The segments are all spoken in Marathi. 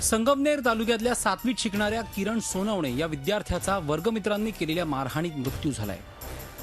संगमनेर तालुक्यातल्या 7वीत शिकणाऱ्या किरण सोनवणे या विद्यार्थ्याचा वर्गमित्रांनी केलेल्या मारहाणीत मृत्यू झालाय।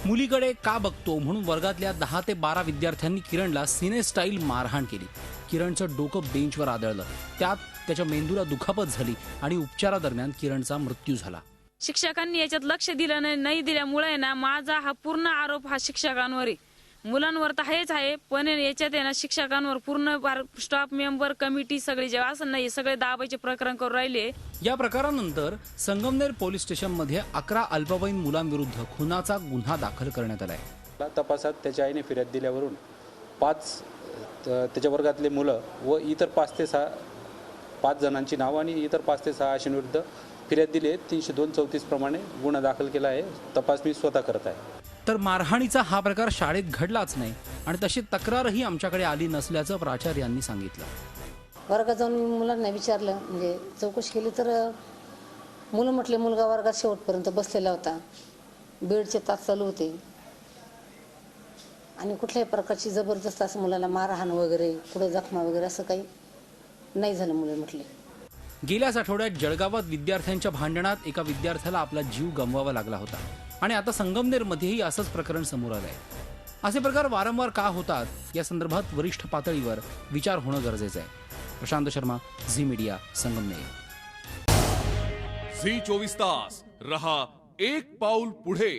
मुलीकडे का बघतो म्हणून वर्गातल्या 10 ते 12 विद्यार्थ्यांनी किरणला सिने स्टाईल मारहाण केली। किरणचं डोकं बेंचवर आदळलं, त्यात त्याच्या मेंदूला दुखापत झाली आणि उपचारादरम्यान किरणचा मृत्यू झाला। शिक्षकांनी याच्यात लक्ष दिलं नाही दिल्यामुळे ना माझा हा पूर्ण आरोप हा शिक्षकांवर आहे। मुलांवर तर हेच आहे, पण याच्यात आहे ना शिक्षकांवर पूर्ण स्टाफ मेंबर कमिटी सगळी जे असं नाही सगळे दाबाचे प्रकरण करून राहिले। या प्रकारानंतर संगमनेर पोलीस स्टेशनमध्ये 11 अल्पवयीन मुलांविरुद्ध खुनाचा गुन्हा दाखल करण्यात आलाय। तपासात त्याच्या आईने फिर्याद दिल्यावरून 5 त्याच्या वर्गातले मुलं व इतर 5 जणांची नाव आणि इतर 5 ते 6 अशांविरुद्ध फिर्याद दिली आहे। 302-34 प्रमाणे गुन्हा दाखल केला आहे। तपास मी स्वतः करत आहे। तर मारहाणीचा हा प्रकार शाळेत घडलाच नाही आणि तशी तक्रारही आमच्याकडे आली नसल्याचं प्राचार्यांनी सांगितलं। वर्गात जाऊन मुलांना विचारलं, म्हणजे चौकशी केली तर मुलं म्हटले मुलगा वर्गात शेवटपर्यंत बसलेला होता, बेडचे तास चालू होते आणि कुठल्याही प्रकारची जबरदस्त असं मुलाला मारहाण वगैरे पुढे जखमा वगैरे असं काही नाही झालं मुले म्हटले। गेल्याच आठवड्यात जळगावात विद्यार्थ्यांच्या भांडणात एका विद्यार्थ्याला आपला जीव गमवावा लागला होता आणि आता संगमनेरमध्येही असंच प्रकरण समोर आलंय। असे प्रकार वारंवार का होतात या संदर्भात वरिष्ठ पातळीवर विचार होणं गरजेचं आहे। प्रशांत शर्मा, झी मीडिया, संगमनेर। झी 24 तास रहा एक पाऊल पुढे।